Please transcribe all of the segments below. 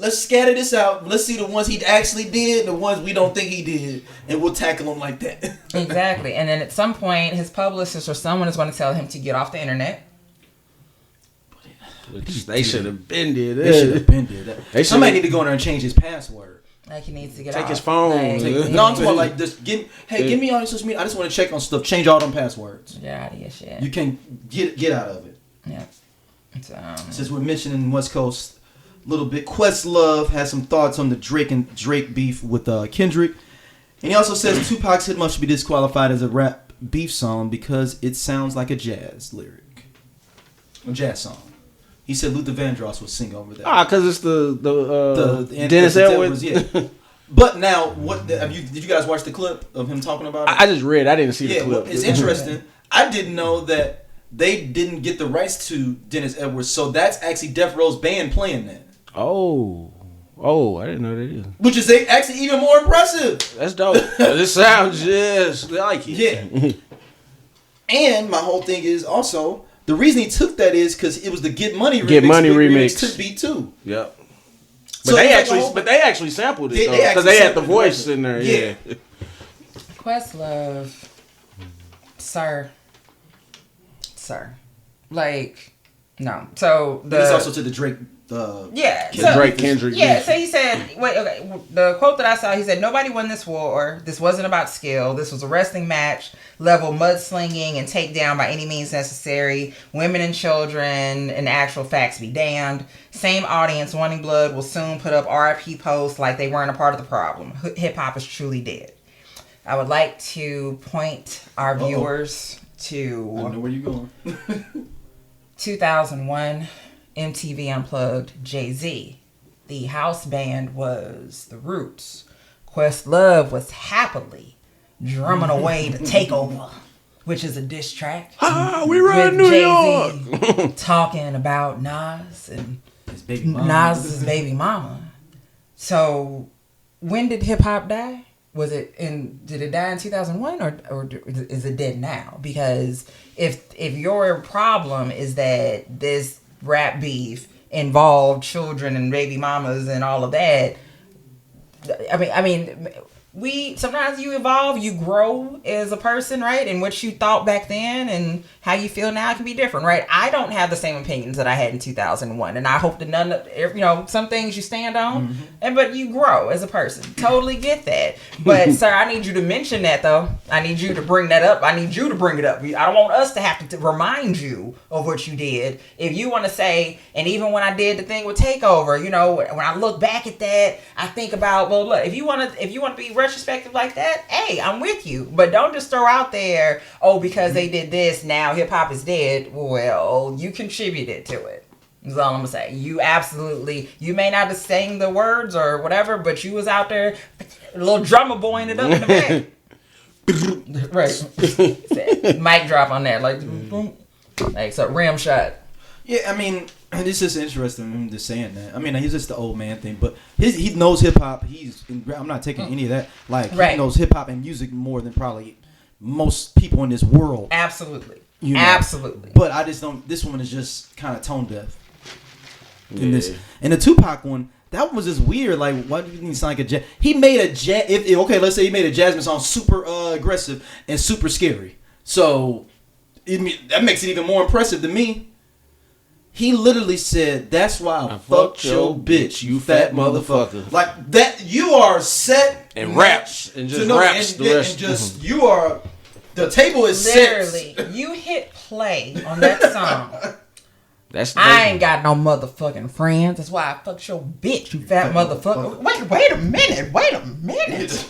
let's scatter this out. Let's see the ones he actually did and the ones we don't think he did, and we'll tackle them like that. Exactly. And then at some point, his publicist or someone is going to tell him to get off the internet. They should have been did that. They should have been did that. Somebody need to go in there and change his password. Like he needs to get take off. His phone. No, I'm talking about like just give me all your social media. I just want to check on stuff. Change all them passwords. Get out of your shit. You can get out of it. Yeah. Since we're mentioning West Coast a little bit, Questlove has some thoughts on the Drake beef with Kendrick, and he also says Tupac's hit must be disqualified as a rap beef song because it sounds like a jazz song. He said Luther Vandross would sing over that. Because it's the Dennis Edwards. Yeah. But now, did you guys watch the clip of him talking about it? I just read. I didn't see the clip. Well, it's interesting. I didn't know that they didn't get the rights to Dennis Edwards, so that's actually Death Row's band playing that. Oh, I didn't know that either. Which is actually even more impressive. That's dope. This sounds just like it. Yeah. And my whole thing is also, the reason he took that is because it was the Get Money remix to Beat 2. Yep. But they actually sampled it because they had the voice in there. Yeah. Questlove, sir, like no. So it's also to the Drake. Drake Kendrick. Yeah. So he said, the quote that I saw, he said, "Nobody won this war. This wasn't about skill. This was a wrestling match level mudslinging and takedown by any means necessary. Women and children and actual facts be damned. Same audience wanting blood will soon put up RIP posts like they weren't a part of the problem. Hip hop is truly dead." I would like to point our viewers to. I know where you're going. 2001 MTV Unplugged Jay-Z. The house band was The Roots. Questlove was happily drumming away to Takeover, which is a diss track. We run New York. Talking about Nas and his baby mama. Nas's baby mama. So when did hip hop die? Did it die in 2001 or is it dead now? Because if your problem is that this rap beef involved children and baby mamas and all of that, I mean, sometimes you evolve, you grow as a person, right? And what you thought back then and how you feel now can be different, right? I don't have the same opinions that I had in 2001, and I hope that some things you stand on, but you grow as a person. Totally get that. But sir, I need you to mention that though. I need you to bring that up. I need you to bring it up. I don't want us to have to remind you of what you did. If you want to say, and even when I did the thing with Takeover, when I look back at that, I think about, well, look, if you want to be retrospective like that, hey, I'm with you. But don't just throw out there, because they did this, now hip hop is dead. Well, you contributed to it. That's all I'm gonna say. You may not have sang the words or whatever, but you was out there, a little drummer boying it up in the back. Right. Mic drop on that, like so rim shot. Yeah, I mean, it's just interesting him just saying that. I mean, he's just the old man thing, but he knows hip hop. I'm not taking any of that. He knows hip hop and music more than probably most people in this world. Absolutely. Absolutely. But I just don't. This one is just kind of tone deaf. In this, and the Tupac one, that one was just weird. Like, why do you think it sound like a jazz? He made a jazz. Let's say he made a Jasmine song super aggressive and super scary. So that makes it even more impressive to me. He literally said, "That's why I fucked your bitch, you fat motherfucker." Like that, you are set and raps and just raps the rest. And just you are. The table is literally set. You hit play on that song. I ain't got no motherfucking friends. That's why I fucked your bitch, you fat motherfucker. Wait a minute.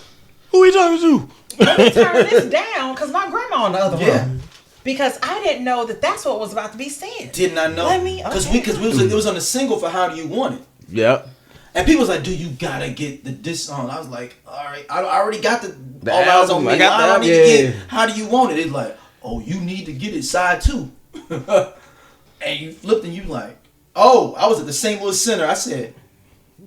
Who are you talking to? Let me turn this down because my grandma in the other room. Because I didn't know that's what was about to be said. Did not know. Because it was on the single for How Do You Want It. Yep. And people was like, "Dude, you gotta get this song." I was like, "All right, I already got the All Eyes on Me. I don't need to get How Do You Want It." It's like, "Oh, you need to get it side 2." And you flipped and you like, "Oh, I was at the St. Louis Center." I said,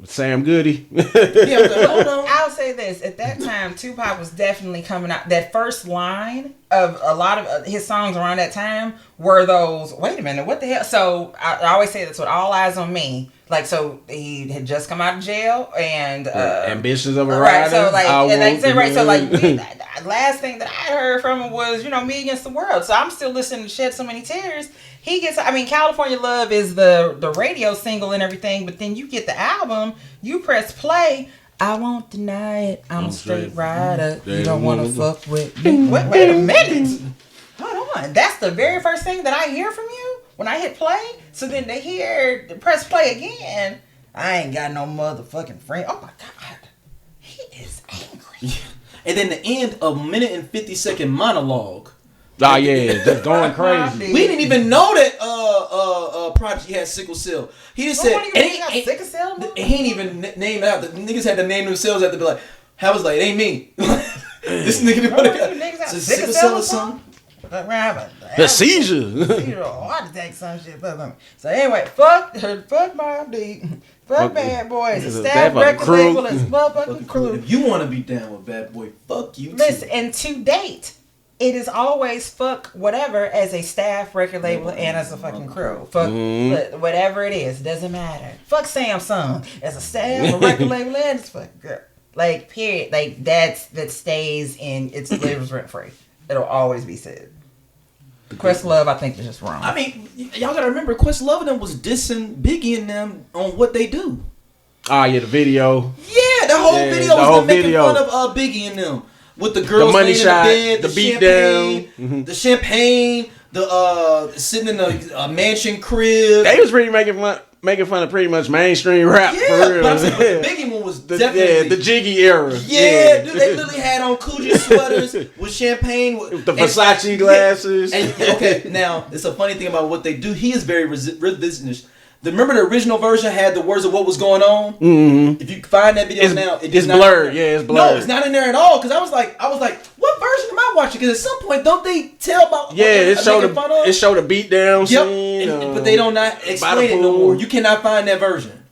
Sam Goody. Yeah, hold on. I'll say say this. At that time, Tupac was definitely coming out. That first line of a lot of his songs around that time were those, wait a minute, what the hell? So I always say this with All Eyes on Me. Like, so he had just come out of jail and Ambitions of a right. Rider. So last thing that I heard from him was, Me Against the World. So I'm still listening to Shed So Many Tears. California Love is the radio single and everything, but then you get the album, you press play. I won't deny it. I'm a straight rider. You don't want to fuck with me. Wait a minute. Hold on. That's the very first thing that I hear from you when I hit play. So then they hear press play again. I ain't got no motherfucking friend. Oh my God. He is angry. And then the end, a minute and 50-second monologue. Oh yeah, just going crazy. We didn't even know that Prodigy had sickle cell. He just said, sickle cell. He ain't even named out. The niggas had to name themselves. Had to be like, "How was like, it ain't me." This nigga got sickle cell or something. The seizure. Heart attack, some shit. So anyway, fuck Mobb Deep. Fuck Bad Boy. It's a staff record label. It's motherfucking crew. If you want to be down with Bad Boy, fuck you. Listen, and to date, it is always fuck whatever as a staff record label and as a fucking crew. Fuck whatever it is, doesn't matter. Fuck Samsung as a staff, a record label, and it's fucking girl. Like, period. Like, that stays in, it's lives rent free. It'll always be said. Questlove, I think, is just wrong. I mean, y'all gotta remember, Questlove and them was dissing Biggie and them on what they do. Ah, yeah, the video. Yeah, the whole video was them making fun of Biggie and them. With the girls the money shot, in the bed, the beat down, the champagne, the sitting in a mansion crib. They was really making fun of pretty much mainstream rap. Yeah, for real. But I'm saying, the Biggie one was definitely the Jiggy era. Yeah, dude, they literally had on Coogee sweaters with champagne, with the Versace glasses. And, okay, now it's a funny thing about what they do. He is very revisionist. Remember the original version had the words of what was going on? Mm-hmm. If you find that video now, it's blurred. Yeah, it's blurred. No, it's not in there at all. Because I was like, what version am I watching? Because at some point, don't they tell about? Yeah, it showed the beat down scene. But they don't not explain it no more. You cannot find that version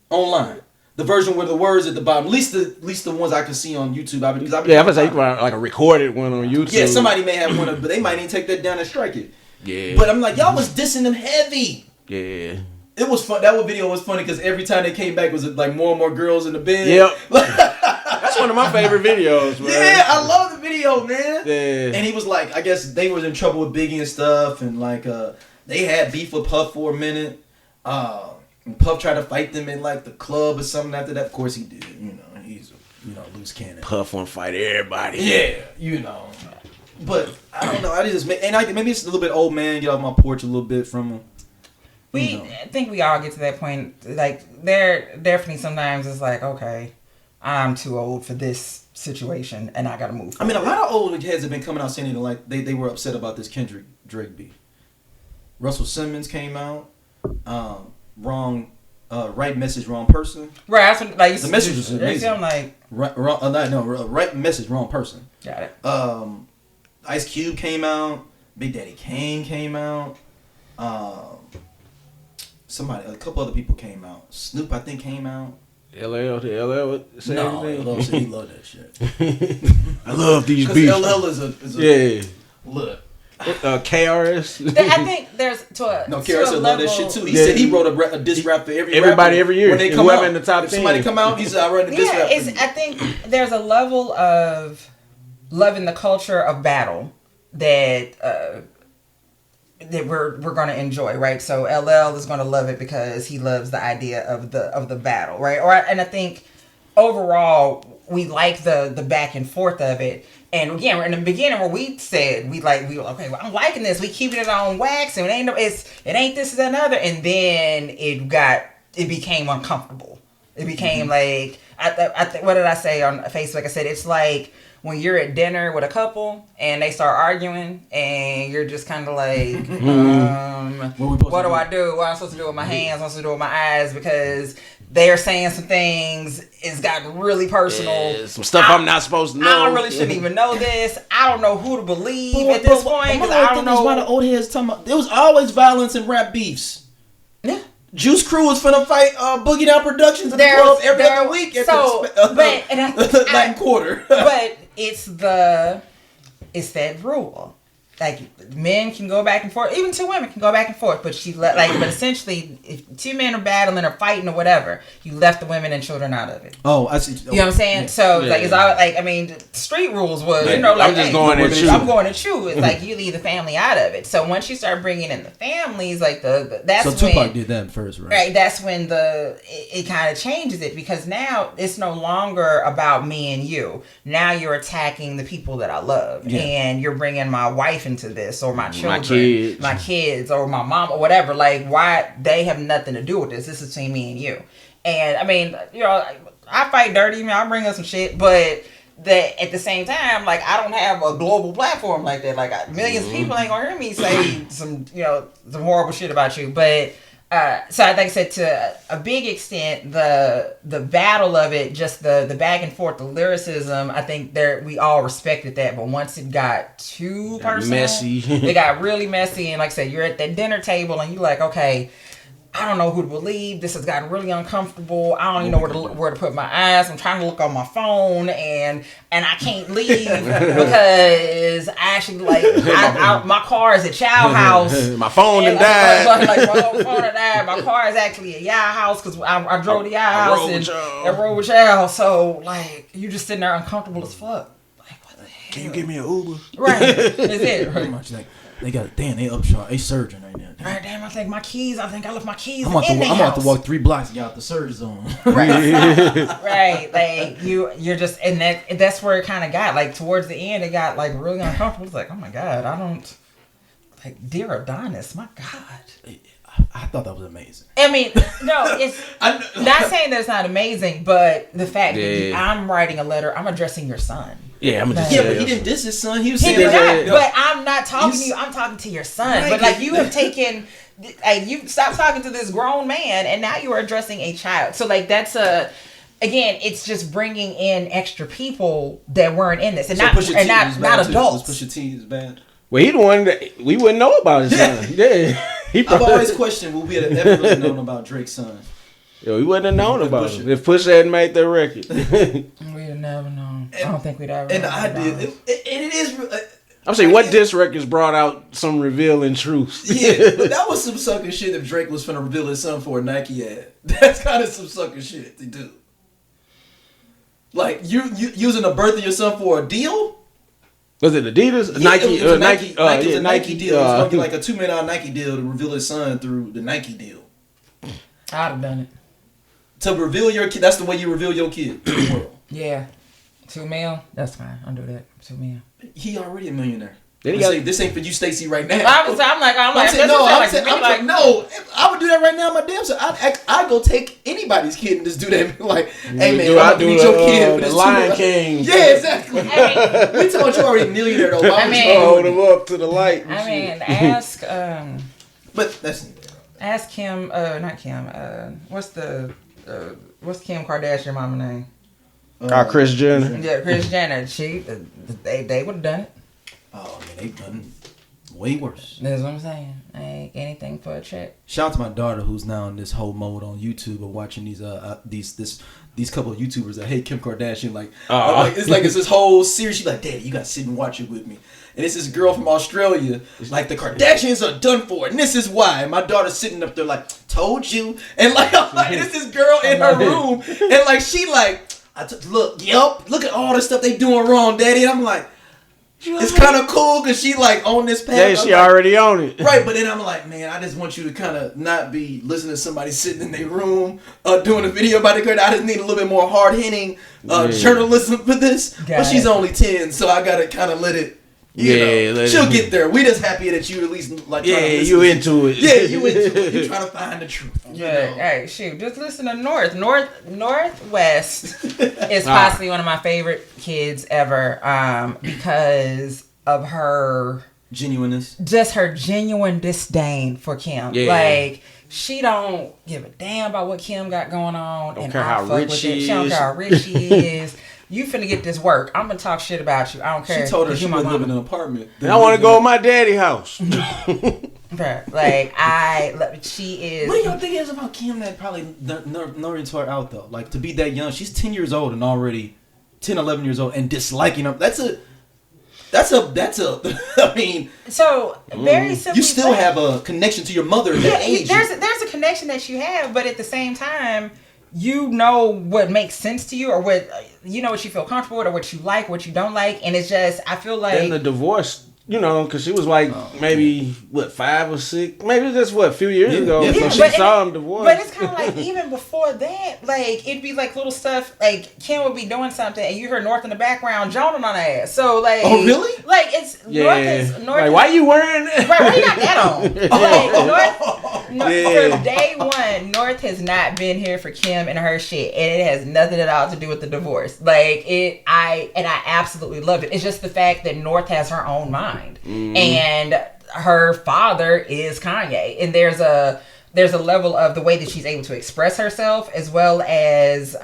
online. The version with the words at the bottom, at least the ones I can see on YouTube. I'm gonna say like a recorded one on YouTube. Yeah, somebody may have one, but they might even take that down and strike it. Yeah. But I'm like, y'all was dissing them heavy. Yeah. It was fun. That video was funny because every time they came back, was like more and more girls in the bed. Yep. That's one of my favorite videos, man. Yeah, I love the video, man. Yeah. And he was like, I guess they was in trouble with Biggie and stuff, and like they had beef with Puff for a minute. And Puff tried to fight them in like the club or something. After that, of course he did. He's a loose cannon. Puff want to fight everybody. Yeah, But I don't know. I just maybe it's a little bit old man. Get off my porch a little bit from him. I think we all get to that point. Like, there definitely sometimes it's like, okay, I'm too old for this situation, and I gotta move forward. I mean, a lot of old heads have been coming out saying like they were upset about this Kendrick Drake beat. Russell Simmons came out, right message, wrong person. Right, that's what, like, the message was amazing. I'm like, right message, wrong person. Got it. Ice Cube came out. Big Daddy Kane came out. A couple other people came out. Snoop, I think, came out. LL say LL said he loved that shit. I love these beats. LL is a look. KRS. I think there's KRS loved that shit too. He said he wrote a diss rap for everybody every year. When they come out in the top 10. Somebody come out, he said, I wrote a diss rap. I think there's a level of loving the culture of battle that we're gonna enjoy, right? So LL is gonna love it because he loves the idea of the battle, right? And I think overall we like the back and forth of it. And again, in the beginning where we said we were okay, well, I'm liking this. We keeping it on wax, and it ain't this and another. And then it became uncomfortable. It became like what did I say on Facebook? I said it's like when you're at dinner with a couple and they start arguing and you're just kind of like, what do I do? What am I supposed to do with my hands? What am I supposed to do with my eyes? Because they're saying some things. It's gotten really personal. Yeah, some stuff I'm not supposed to know. I really shouldn't even know this. I don't know who to believe at this point. Because I don't know why the old heads talking about. There was always violence in rap beefs. Yeah. Juice Crew was finna fight Boogie Down Productions at the club every other week at the Latin Quarter. But it's that rule. Like, men can go back and forth. Even two women can go back and forth. But but essentially, if two men are battling or fighting or whatever, you left the women and children out of it. Oh, I see. You know what I'm saying? Yeah. So, it's all, I mean, street rules was, I'm just going to chew. I'm going to chew. It's like, you leave the family out of it. So, once you start bringing in the families, that's when... So, Tupac did that first, right? Right. That's when it kind of changes it. Because now, it's no longer about me and you. Now, you're attacking the people that I love. Yeah. And you're bringing my wife into this, or my children, my kids, or my mom, or whatever. Like, why? They have nothing to do with this. This is between me and you. And I mean, I fight dirty. I bring up some shit, but at the same time, like, I don't have a global platform like that. Like, millions of people ain't gonna hear me say some horrible shit about you. But so, like I said, to a big extent, the battle of it, just the back and forth, the lyricism, I think we all respected that. But once it got too personal, messy, it got really messy. And like I said, you're at that dinner table and you're like, okay, I don't know who to believe. This has gotten really uncomfortable. I don't even know where to put my eyes. I'm trying to look on my phone and I can't leave because I actually my car is at y'all house. My phone done died. My phone done died. My car is actually at y'all house because I drove to y'all house and rode with y'all. So like you just sitting there uncomfortable as fuck. Like, what the hell? Can you give me an Uber? Right. That's it. Pretty much like. They upshot. They surging right now. Right, damn, I think I left my keys I'm about to walk 3 blocks and get out the surge zone. Right. Right. Like you're just, and that's where it kind of got, like, towards the end, it got like really uncomfortable. It's like, oh my God, I don't, like, dear Adonis, my God. I thought that was amazing. I mean, no, it's not saying that it's not amazing, but the fact that I'm writing a letter, I'm addressing your son. Yeah, but he didn't diss his son. He was saying that. But I'm not talking to you. I'm talking to your son. Right. But like you have taken, you stopped talking to this grown man, and now you are addressing a child. So like that's again, it's just bringing in extra people that weren't in this, and not adults. Pusha T is bad. Well, he the one that we wouldn't know about his son. Yeah. I've always questioned, will we have ever really known about Drake's son? Yo, we wouldn't have known about it if Pusha hadn't made that record. We'd have never known. I don't think we'd ever. And I did. It is. I'm saying, what diss records brought out some revealing truths? Yeah, but that was some sucker shit. If Drake was finna reveal his son for a Nike ad, that's kind of some sucker shit to do. Like you using the birth of your son for a deal. Was it Adidas? Yeah, Nike? It was a Nike deal. It was gonna be like a $2 million Nike deal to reveal his son through the Nike deal. I'd have done it. To reveal your kid, that's the way you reveal your kid to the world. Yeah. $2 million? That's fine. I'll do that. $2 million. He already a millionaire. This ain't for you, Stacey, right now. I'm like, no, I would do that right now, my damn self. I'd go take anybody's kid and just do that. Like, hey man, I'm gonna meet your kid for this Lion King. Yeah, exactly. I mean, we told you already a millionaire though. Why would you hold him up to the light? I mean, ask. But that's. Ask Kim. Not Kim. What's Kim Kardashian mama name? Kris Jenner. Yeah, Kris Jenner. They would have done it. Oh, man, they've done way worse. That's what I'm saying. Like anything for a check. Shout out to my daughter who's now in this whole mode on YouTube of watching these couple of YouTubers that hate Kim Kardashian. It's this whole series. She's like, Daddy, you gotta sit and watch it with me. And it's this girl from Australia, like, the Kardashians are done for, and this is why. And my daughter's sitting up there like, told you. And like, it's this girl in her room, and like she like, look at all the stuff they doing wrong, Daddy. And I'm like, it's kind of cool because she like on this path. Yeah, she already on it. Right, but then I'm like, man, I just want you to kind of not be listening to somebody sitting in their room doing a video about it. I just need a little bit more hard-hitting journalism for this. But she's only 10, so I got to kind of let it. She'll get there. We just happy that you at least like. Yeah, you into it. Yeah, you into it. You trying to find the truth. Yeah. Hey, shoot, just listen to Northwest is possibly one of my favorite kids ever. Because of her genuineness, just her genuine disdain for Kim. Yeah. Like, she don't give a damn about what Kim got going on. Don't care how rich she is. She don't care how rich she is. You finna get this work. I'm gonna talk shit about you. I don't care. She told her she was living in an apartment. I want to go to my daddy's house. Like she is. What do y'all think it is about Kim that probably nerds her out though? Like to be that young, she's 10 years old and already 10, 11 years old and disliking her. That's a. I mean, so very simply, you still have a connection to your mother at that age. There's a connection that you have, but at the same time, you know what makes sense to you, or what what you feel comfortable with, or what you like, what you don't like, and it's just I feel like. And the divorce. Because she was like maybe 5 or 6, maybe just a few years ago. Yeah, so she saw him divorce. But it's kind of like even before that, like it'd be like little stuff. Like Kim would be doing something, and you heard North in the background joning on her ass. So like, oh really? Like it's North. Like why you wearing? Right? Why you got that on? Like from day one, North has not been here for Kim and her shit, and it has nothing at all to do with the divorce. Like I absolutely love it. It's just the fact that North has her own mind. And her father is Kanye, and there's a level of the way that she's able to express herself, as well as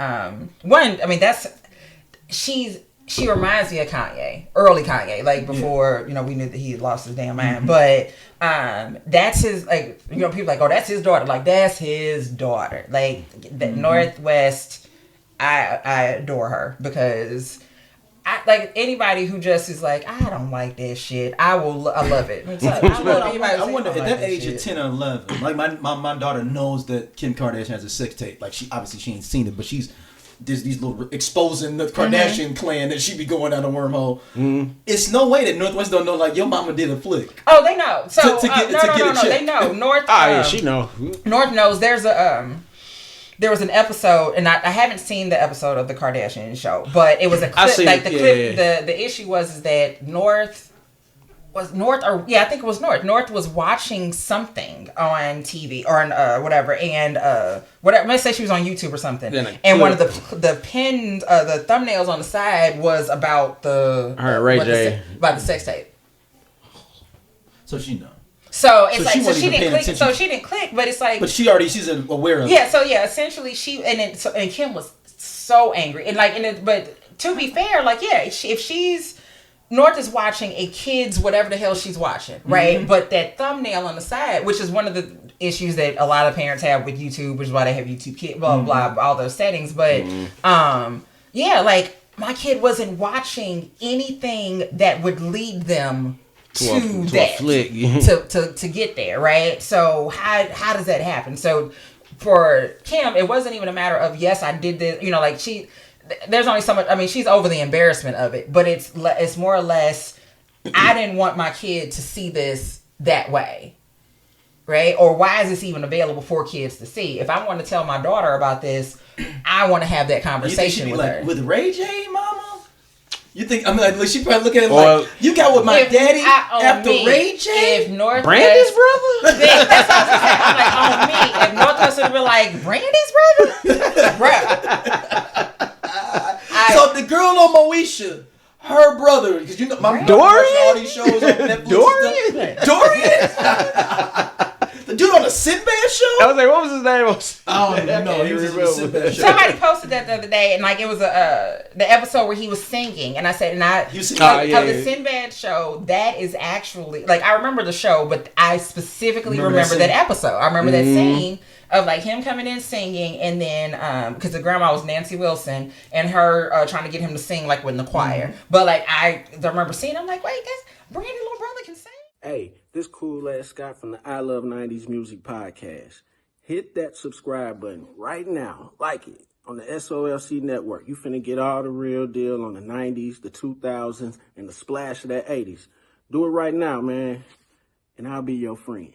she reminds me of Kanye, early Kanye, like before we knew that he had lost his damn mind. But that's his, like, people like, oh, that's his daughter, like that's his daughter, like the Northwest. I adore her because. Like anybody who just is like, I don't like that shit. I love it. I wonder at that age of 10 or 11, like my daughter knows that Kim Kardashian has a sex tape. Like she ain't seen it, but there's these little exposing the Kardashian clan that she be going down a wormhole. It's no way that Northwest don't know. Like your mama did a flick. Oh, they know. So to get a check. They know. North. Yeah, she know. North knows. There was an episode, and I haven't seen the episode of the Kardashian show, but it was a clip. Like the clip, the issue was that I think it was North. North was watching something on TV or on whatever, and whatever. Let's say she was on YouTube or something, and one of the pins, the thumbnails on the side was about Ray J about the sex tape. So she knows. So it's she didn't click. So she didn't click, but it's like. But she's aware of it. Yeah. So yeah, essentially and Kim was so angry but to be fair, like if North is watching a kid's whatever the hell she's watching, right? But that thumbnail on the side, which is one of the issues that a lot of parents have with YouTube, which is why they have YouTube Kids, blah blah all those settings. But like my kid wasn't watching anything that would lead them. To that flick. to get there, right? So how does that happen? So for Kim, it wasn't even a matter of yes, I did this. Like there's only so much. I mean, she's over the embarrassment of it, but it's more or less. I didn't want my kid to see this that way, right? Or why is this even available for kids to see? If I want to tell my daughter about this, I want to have that conversation with her. With Ray J, mama. You think she probably look at it like you got with my daddy after Ray J? If Brandy's brother? That's what I was saying. I'm like, on me. If Northwest would have been like, Brandy's brother? So the girl on Moesha, her brother, because my Dorian? all these shows on Netflix. Dorian? The dude on the Sinbad show? I was like, what was his name? I don't even know. He was on the Sinbad show. Somebody posted that the other day, and like it was the episode where he was singing, and I said, the Sinbad show, that is actually like I remember the show, but I specifically remember that episode. I remember that scene of like him coming in singing, and then because the grandma was Nancy Wilson, and her trying to get him to sing like with the choir. But like I remember seeing, I'm like, wait, that's Brandy's little brother can sing. Hey, this cool ass Scott from the I Love 90s Music Podcast. Hit that subscribe button right now. Like it on the SOLC Network. You finna get all the real deal on the 90s, the 2000s, and the splash of that 80s. Do it right now, man, and I'll be your friend.